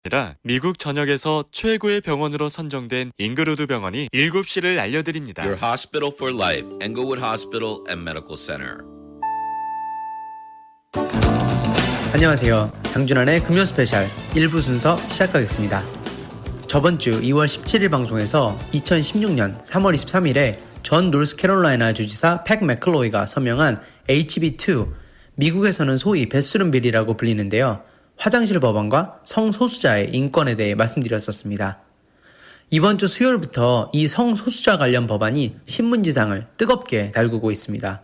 아니라 미국 전역에서 최고의 병원으로 선정된 잉그루드 병원이 7시를 알려드립니다. Your hospital for life, Englewood Hospital and Medical Center. 안녕하세요. 장준환의 금요 스페셜 1부 순서 시작하겠습니다. 저번 주 2월 17일 방송에서 2016년 3월 23일에 전 노스캐롤라이나 주지사 팩 맥클로이가 서명한 HB2, 미국에서는 소위 배수름 비리라고 불리는데요. 화장실 법안과 성소수자의 인권에 대해 말씀드렸었습니다. 이번 주 수요일부터 이 성소수자 관련 법안이 신문지상을 뜨겁게 달구고 있습니다.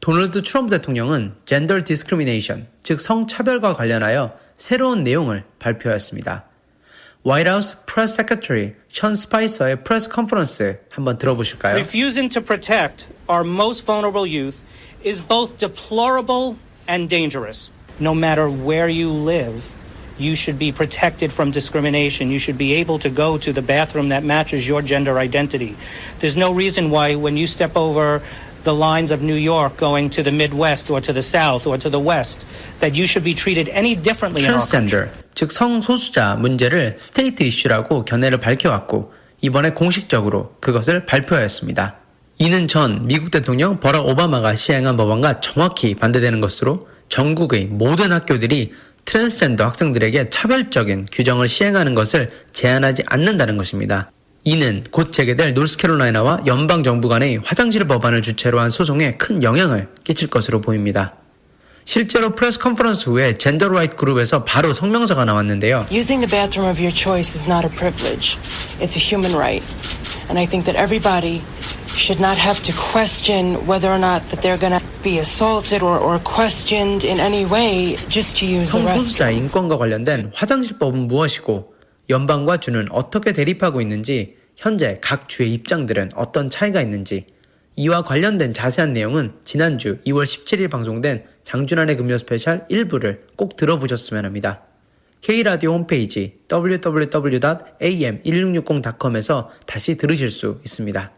도널드 트럼프 대통령은 젠더 디스크리미네이션, 즉 성차별과 관련하여 새로운 내용을 발표하였습니다. 화이트하우스 프레스 세크레터리 션 스파이서의 프레스 컨퍼런스 한번 들어보실까요? Refusing to protect our most vulnerable youth is both deplorable and dangerous. No matter where you live, you should be protected from discrimination. You should be able to go to the bathroom that matches your gender identity. There's no reason why when you step over the lines of New York going to the Midwest or to the South or to the West, that you should be treated any differently in our country. 트랜스젠더, 즉 성소수자 문제를 스테이트 이슈라고 견해를 밝혀왔고 이번에 공식적으로 그것을 발표하였습니다. 이는 전 미국 대통령 버락 오바마가 시행한 법안과 정확히 반대되는 것으로 전국의 모든 학교들이 트랜스젠더 학생들에게 차별적인 규정을 시행하는 것을 제한하지 않는다는 것입니다. 이는 곧 재개될 노스캐롤라이나와 연방정부 간의 화장실 법안을 주체로 한 소송에 큰 영향을 끼칠 것으로 보입니다. 실제로 프레스 컨퍼런스 후에 젠더 라이트 그룹에서 바로 성명서가 나왔는데요. Using the bathroom of your choice is not a privilege. It's a human right. And I think that everybody should not have to question whether or not that they're going to be assaulted or questioned in any way just to use the 성소수자의 restroom. 인권과 관련된 화장실법은 무엇이고 연방과 주는 어떻게 대립하고 있는지, 현재 각 주의 입장들은 어떤 차이가 있는지, 이와 관련된 자세한 내용은 지난주 2월 17일 방송된 장준환의 금요 스페셜 1부를 꼭 들어보셨으면 합니다. K라디오 홈페이지 www.am1660.com에서 다시 들으실 수 있습니다.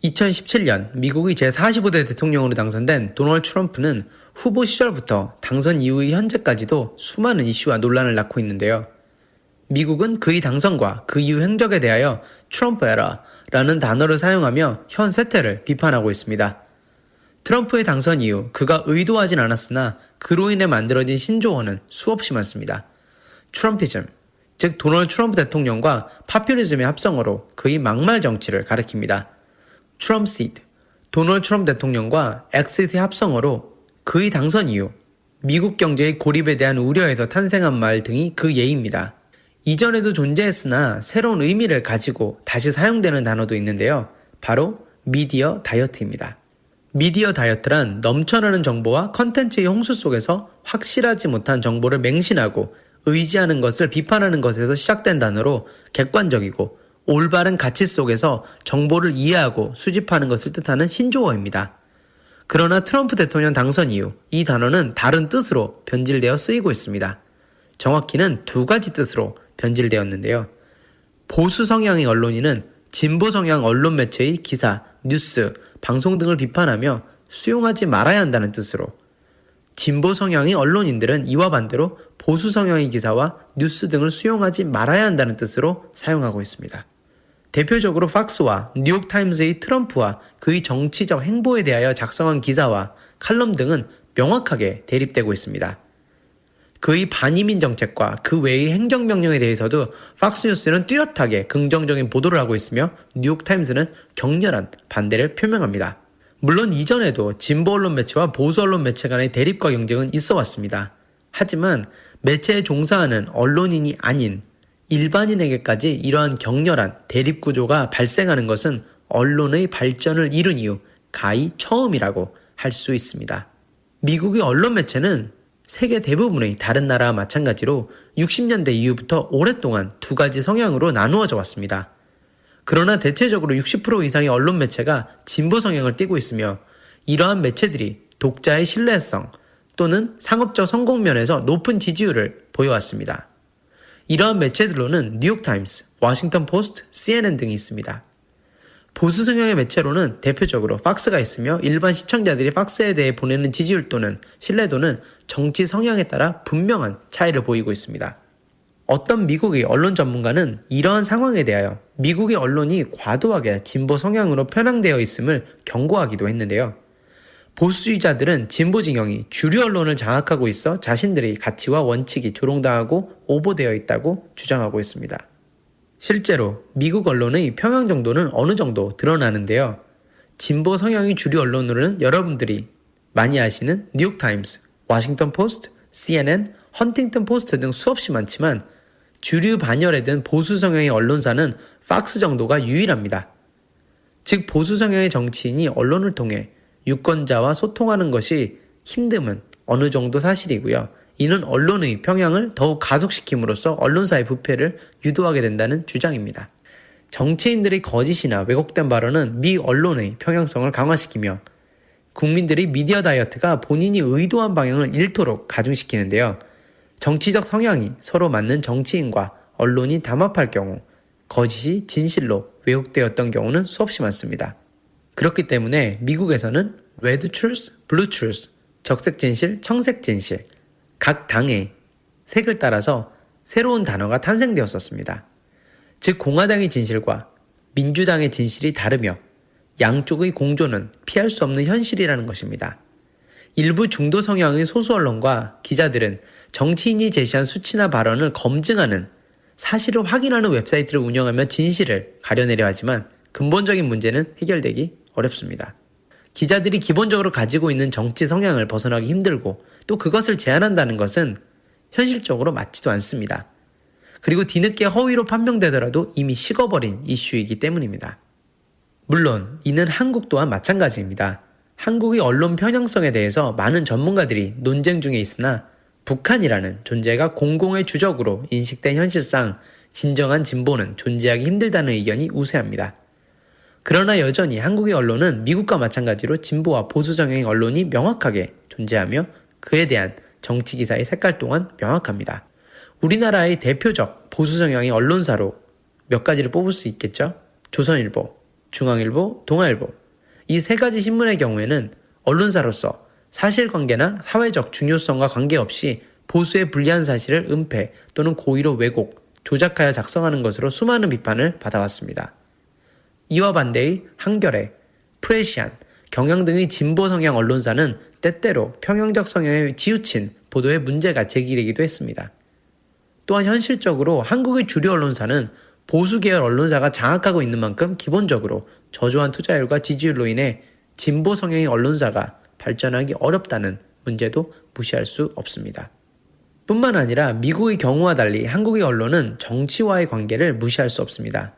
2017년 미국의 제45대 대통령으로 당선된 도널드 트럼프는 후보 시절부터 당선 이후의 현재까지도 수많은 이슈와 논란을 낳고 있는데요. 미국은 그의 당선과 그 이후 행적에 대하여 트럼프 에라라는 단어를 사용하며 현 세태를 비판하고 있습니다. 트럼프의 당선 이후 그가 의도하진 않았으나 그로 인해 만들어진 신조어는 수없이 많습니다. 트럼피즘, 즉 도널드 트럼프 대통령과 파퓰리즘의 합성어로 그의 막말 정치를 가리킵니다. 트럼시드, 도널드 트럼프 대통령과 엑시트의 합성어로 그의 당선 이후 미국 경제의 고립에 대한 우려에서 탄생한 말 등이 그 예입니다. 이전에도 존재했으나 새로운 의미를 가지고 다시 사용되는 단어도 있는데요. 바로 미디어 다이어트입니다. 미디어 다이어트란 넘쳐나는 정보와 컨텐츠의 홍수 속에서 확실하지 못한 정보를 맹신하고 의지하는 것을 비판하는 것에서 시작된 단어로 객관적이고 올바른 가치 속에서 정보를 이해하고 수집하는 것을 뜻하는 신조어입니다. 그러나 트럼프 대통령 당선 이후 이 단어는 다른 뜻으로 변질되어 쓰이고 있습니다. 정확히는 두 가지 뜻으로 변질되었는데요. 보수 성향의 언론인은 진보 성향 언론 매체의 기사, 뉴스, 방송 등을 비판하며 수용하지 말아야 한다는 뜻으로, 진보 성향의 언론인들은 이와 반대로 보수 성향의 기사와 뉴스 등을 수용하지 말아야 한다는 뜻으로 사용하고 있습니다. 대표적으로 팍스와 뉴욕타임스의 트럼프와 그의 정치적 행보에 대하여 작성한 기사와 칼럼 등은 명확하게 대립되고 있습니다. 그의 반이민 정책과 그 외의 행정명령에 대해서도 팍스뉴스는 뚜렷하게 긍정적인 보도를 하고 있으며 뉴욕타임스는 격렬한 반대를 표명합니다. 물론 이전에도 진보 언론 매체와 보수 언론 매체 간의 대립과 경쟁은 있어 왔습니다. 하지만 매체에 종사하는 언론인이 아닌 일반인에게까지 이러한 격렬한 대립 구조가 발생하는 것은 언론의 발전을 이룬 이후 가히 처음이라고 할 수 있습니다. 미국의 언론 매체는 세계 대부분의 다른 나라와 마찬가지로 60년대 이후부터 오랫동안 두 가지 성향으로 나누어져 왔습니다. 그러나 대체적으로 60% 이상의 언론 매체가 진보 성향을 띠고 있으며 이러한 매체들이 독자의 신뢰성 또는 상업적 성공 면에서 높은 지지율을 보여왔습니다. 이러한 매체들로는 뉴욕타임스, 워싱턴 포스트, CNN 등이 있습니다. 보수 성향의 매체로는 대표적으로 팍스가 있으며 일반 시청자들이 팍스에 대해 보내는 지지율 또는 신뢰도는 정치 성향에 따라 분명한 차이를 보이고 있습니다. 어떤 미국의 언론 전문가는 이러한 상황에 대하여 미국의 언론이 과도하게 진보 성향으로 편향되어 있음을 경고하기도 했는데요. 보수주의자들은 진보 진영이 주류 언론을 장악하고 있어 자신들의 가치와 원칙이 조롱당하고 오보되어 있다고 주장하고 있습니다. 실제로 미국 언론의 평양 정도는 어느 정도 드러나는데요. 진보 성향의 주류 언론으로는 여러분들이 많이 아시는 뉴욕타임스, 워싱턴 포스트, CNN, 헌팅턴 포스트 등 수없이 많지만 주류 반열에 든 보수 성향의 언론사는 팍스 정도가 유일합니다. 즉 보수 성향의 정치인이 언론을 통해 유권자와 소통하는 것이 힘듦은 어느 정도 사실이고요. 이는 언론의 평양을 더욱 가속시킴으로써 언론사의 부패를 유도하게 된다는 주장입니다. 정치인들의 거짓이나 왜곡된 발언은 미 언론의 평양성을 강화시키며 국민들의 미디어 다이어트가 본인이 의도한 방향을 잃도록 가중시키는데요. 정치적 성향이 서로 맞는 정치인과 언론이 담합할 경우 거짓이 진실로 왜곡되었던 경우는 수없이 많습니다. 그렇기 때문에 미국에서는 레드 트루스, 블루 트루스, 적색 진실, 청색 진실 각 당의 색을 따라서 새로운 단어가 탄생되었었습니다. 즉 공화당의 진실과 민주당의 진실이 다르며 양쪽의 공존은 피할 수 없는 현실이라는 것입니다. 일부 중도 성향의 소수 언론과 기자들은 정치인이 제시한 수치나 발언을 검증하는 사실을 확인하는 웹사이트를 운영하며 진실을 가려내려 하지만 근본적인 문제는 해결되기 어렵습니다. 기자들이 기본적으로 가지고 있는 정치 성향을 벗어나기 힘들고 또 그것을 제한한다는 것은 현실적으로 맞지도 않습니다. 그리고 뒤늦게 허위로 판명되더라도 이미 식어버린 이슈이기 때문입니다. 물론 이는 한국 또한 마찬가지입니다. 한국의 언론 편향성에 대해서 많은 전문가들이 논쟁 중에 있으나 북한이라는 존재가 공공의 주적으로 인식된 현실상 진정한 진보는 존재하기 힘들다는 의견이 우세합니다. 그러나 여전히 한국의 언론은 미국과 마찬가지로 진보와 보수 성향의 언론이 명확하게 존재하며 그에 대한 정치 기사의 색깔 또한 명확합니다. 우리나라의 대표적 보수 성향의 언론사로 몇 가지를 뽑을 수 있겠죠? 조선일보, 중앙일보, 동아일보. 이 세 가지 신문의 경우에는 언론사로서 사실관계나 사회적 중요성과 관계없이 보수의 불리한 사실을 은폐 또는 고의로 왜곡, 조작하여 작성하는 것으로 수많은 비판을 받아왔습니다. 이와 반대의 한겨레, 프레시안, 경향 등의 진보 성향 언론사는 때때로 평형적 성향에 치우친 보도에 문제가 제기되기도 했습니다. 또한 현실적으로 한국의 주류 언론사는 보수 계열 언론사가 장악하고 있는 만큼 기본적으로 저조한 투자율과 지지율로 인해 진보 성향의 언론사가 발전하기 어렵다는 문제도 무시할 수 없습니다. 뿐만 아니라 미국의 경우와 달리 한국의 언론은 정치와의 관계를 무시할 수 없습니다.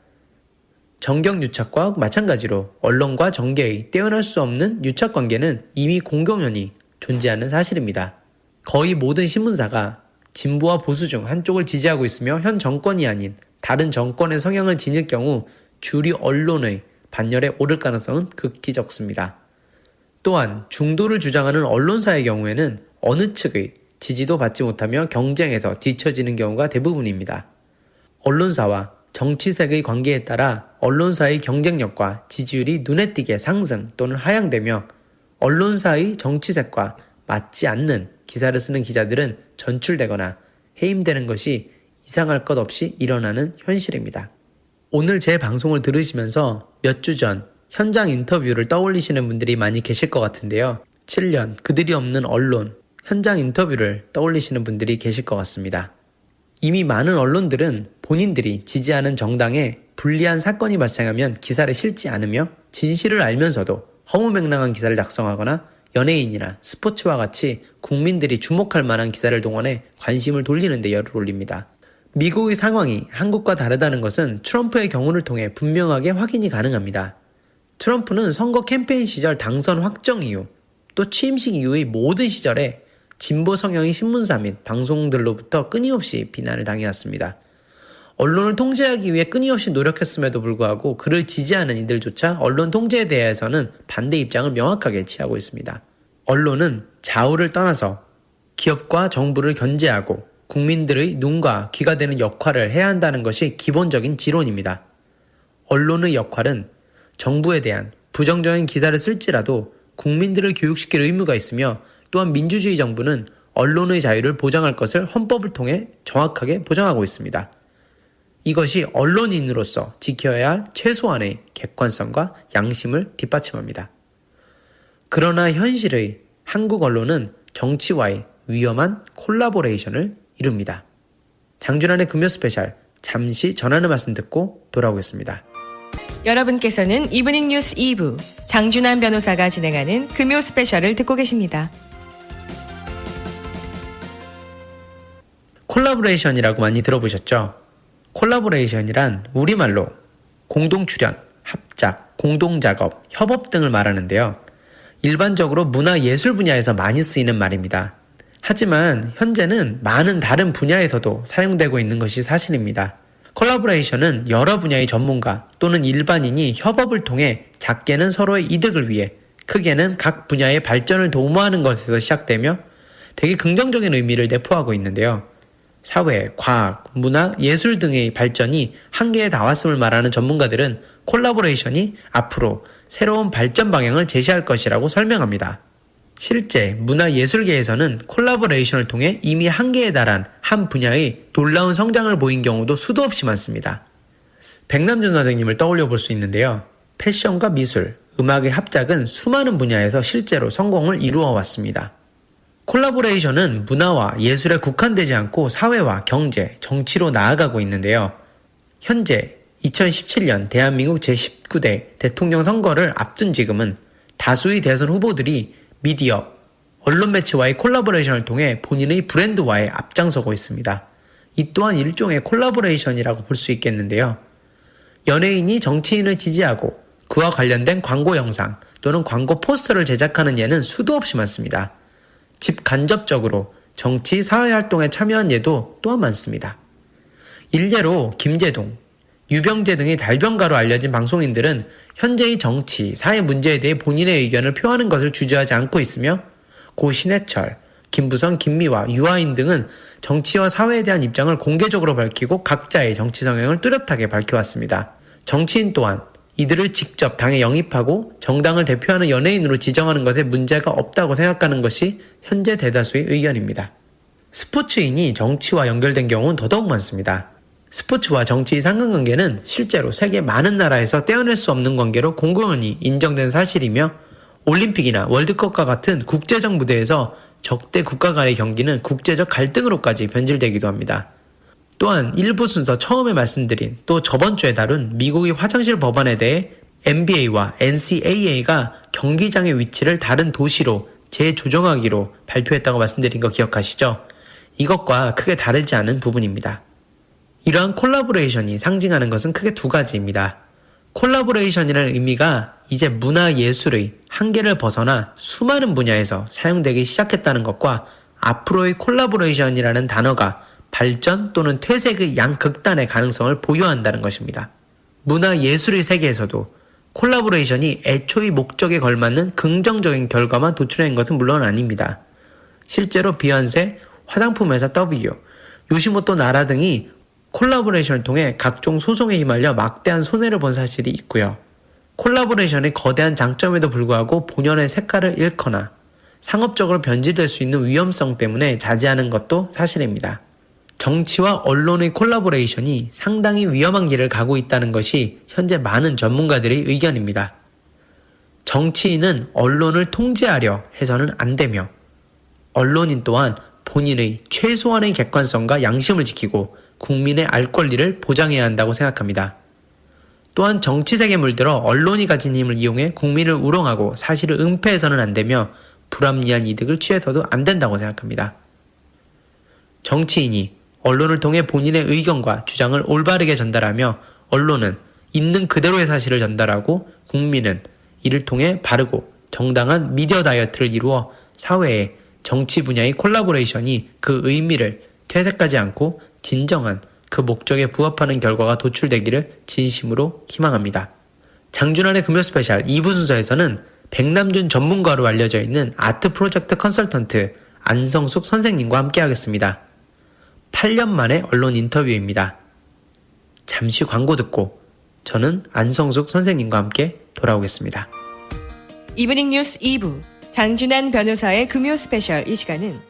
정경유착과 마찬가지로 언론과 정계의 떼어날 수 없는 유착관계는 이미 공공연히 존재하는 사실입니다. 거의 모든 신문사가 진보와 보수 중 한쪽을 지지하고 있으며 현 정권이 아닌 다른 정권의 성향을 지닐 경우 주류 언론의 반열에 오를 가능성은 극히 적습니다. 또한 중도를 주장하는 언론사의 경우에는 어느 측의 지지도 받지 못하며 경쟁에서 뒤처지는 경우가 대부분입니다. 언론사와 정치색의 관계에 따라 언론사의 경쟁력과 지지율이 눈에 띄게 상승 또는 하향되며 언론사의 정치색과 맞지 않는 기사를 쓰는 기자들은 전출되거나 해임되는 것이 이상할 것 없이 일어나는 현실입니다. 오늘 제 방송을 들으시면서 몇 주 전 현장 인터뷰를 떠올리시는 분들이 많이 계실 것 같은데요. 7년 그들이 없는 언론, 현장 인터뷰를 떠올리시는 분들이 계실 것 같습니다. 이미 많은 언론들은 본인들이 지지하는 정당에 불리한 사건이 발생하면 기사를 실지 않으며 진실을 알면서도 허무맹랑한 기사를 작성하거나 연예인이나 스포츠와 같이 국민들이 주목할 만한 기사를 동원해 관심을 돌리는 데 열을 올립니다. 미국의 상황이 한국과 다르다는 것은 트럼프의 경우를 통해 분명하게 확인이 가능합니다. 트럼프는 선거 캠페인 시절 당선 확정 이후 또 취임식 이후의 모든 시절에 진보 성향의 신문사 및 방송들로부터 끊임없이 비난을 당해왔습니다. 언론을 통제하기 위해 끊임없이 노력했음에도 불구하고 그를 지지하는 이들조차 언론 통제에 대해서는 반대 입장을 명확하게 취하고 있습니다. 언론은 좌우를 떠나서 기업과 정부를 견제하고 국민들의 눈과 귀가 되는 역할을 해야 한다는 것이 기본적인 지론입니다. 언론의 역할은 정부에 대한 부정적인 기사를 쓸지라도 국민들을 교육시킬 의무가 있으며 또한 민주주의 정부는 언론의 자유를 보장할 것을 헌법을 통해 정확하게 보장하고 있습니다. 이것이 언론인으로서 지켜야 할 최소한의 객관성과 양심을 뒷받침합니다. 그러나 현실의 한국 언론은 정치와의 위험한 콜라보레이션을 이룹니다. 장준환의 금요 스페셜, 잠시 전하는 말씀 듣고 돌아오겠습니다. 여러분께서는 이브닝 뉴스 2부 장준환 변호사가 진행하는 금요 스페셜을 듣고 계십니다. 콜라보레이션이라고 많이 들어보셨죠? 콜라보레이션이란 우리말로 공동 출연, 합작, 공동 작업, 협업 등을 말하는데요. 일반적으로 문화 예술 분야에서 많이 쓰이는 말입니다. 하지만 현재는 많은 다른 분야에서도 사용되고 있는 것이 사실입니다. 콜라보레이션은 여러 분야의 전문가 또는 일반인이 협업을 통해 작게는 서로의 이득을 위해 크게는 각 분야의 발전을 도모하는 것에서 시작되며 되게 긍정적인 의미를 내포하고 있는데요. 사회, 과학, 문화, 예술 등의 발전이 한계에 닿았음을 말하는 전문가들은 콜라보레이션이 앞으로 새로운 발전 방향을 제시할 것이라고 설명합니다. 실제 문화예술계에서는 콜라보레이션을 통해 이미 한계에 달한 한 분야의 놀라운 성장을 보인 경우도 수도 없이 많습니다. 백남준 선생님을 떠올려 볼 수 있는데요. 패션과 미술, 음악의 합작은 수많은 분야에서 실제로 성공을 이루어 왔습니다. 콜라보레이션은 문화와 예술에 국한되지 않고 사회와 경제, 정치로 나아가고 있는데요. 현재 2017년 대한민국 제19대 대통령 선거를 앞둔 지금은 다수의 대선 후보들이 미디어, 언론 매체와의 콜라보레이션을 통해 본인의 브랜드화에 앞장서고 있습니다. 이 또한 일종의 콜라보레이션이라고 볼 수 있겠는데요. 연예인이 정치인을 지지하고 그와 관련된 광고 영상 또는 광고 포스터를 제작하는 예는 수도 없이 많습니다. 직간접적으로 정치, 사회활동에 참여한 예도 또한 많습니다. 일례로 김재동, 유병재 등의 달변가로 알려진 방송인들은 현재의 정치, 사회 문제에 대해 본인의 의견을 표하는 것을 주저하지 않고 있으며 고 신해철, 김부선, 김미화, 유아인 등은 정치와 사회에 대한 입장을 공개적으로 밝히고 각자의 정치 성향을 뚜렷하게 밝혀왔습니다. 정치인 또한 이들을 직접 당에 영입하고 정당을 대표하는 연예인으로 지정하는 것에 문제가 없다고 생각하는 것이 현재 대다수의 의견입니다. 스포츠인이 정치와 연결된 경우는 더더욱 많습니다. 스포츠와 정치의 상관관계는 실제로 세계 많은 나라에서 떼어낼 수 없는 관계로 공공연히 인정된 사실이며 올림픽이나 월드컵과 같은 국제적 무대에서 적대 국가 간의 경기는 국제적 갈등으로까지 변질되기도 합니다. 또한 1부 순서 처음에 말씀드린 또 저번 주에 다룬 미국의 화장실 법안에 대해 NBA와 NCAA가 경기장의 위치를 다른 도시로 재조정하기로 발표했다고 말씀드린 거 기억하시죠? 이것과 크게 다르지 않은 부분입니다. 이러한 콜라보레이션이 상징하는 것은 크게 두 가지입니다. 콜라보레이션이라는 의미가 이제 문화예술의 한계를 벗어나 수많은 분야에서 사용되기 시작했다는 것과 앞으로의 콜라보레이션이라는 단어가 발전 또는 퇴색의 양극단의 가능성을 보유한다는 것입니다. 문화예술의 세계에서도 콜라보레이션이 애초의 목적에 걸맞는 긍정적인 결과만 도출한 것은 물론 아닙니다. 실제로 비욘세, 화장품 회사 W, 요시모토 나라 등이 콜라보레이션을 통해 각종 소송에 휘말려 막대한 손해를 본 사실이 있고요. 콜라보레이션의 거대한 장점에도 불구하고 본연의 색깔을 잃거나 상업적으로 변질될 수 있는 위험성 때문에 자제하는 것도 사실입니다. 정치와 언론의 콜라보레이션이 상당히 위험한 길을 가고 있다는 것이 현재 많은 전문가들의 의견입니다. 정치인은 언론을 통제하려 해서는 안 되며 언론인 또한 본인의 최소한의 객관성과 양심을 지키고 국민의 알 권리를 보장해야 한다고 생각합니다. 또한 정치색에 물들어 언론이 가진 힘을 이용해 국민을 우롱하고 사실을 은폐해서는 안 되며 불합리한 이득을 취해서도 안 된다고 생각합니다. 정치인이 언론을 통해 본인의 의견과 주장을 올바르게 전달하며 언론은 있는 그대로의 사실을 전달하고 국민은 이를 통해 바르고 정당한 미디어 다이어트를 이루어 사회의 정치 분야의 콜라보레이션이 그 의미를 퇴색하지 않고 진정한 그 목적에 부합하는 결과가 도출되기를 진심으로 희망합니다. 장준환의 금요 스페셜 2부 순서에서는 백남준 전문가로 알려져 있는 아트 프로젝트 컨설턴트 안성숙 선생님과 함께하겠습니다. 8년 만에 언론 인터뷰입니다. 잠시 광고 듣고 저는 안성숙 선생님과 함께 돌아오겠습니다. 이브닝 뉴스 2부 장준환 변호사의 금요 스페셜 이 시간은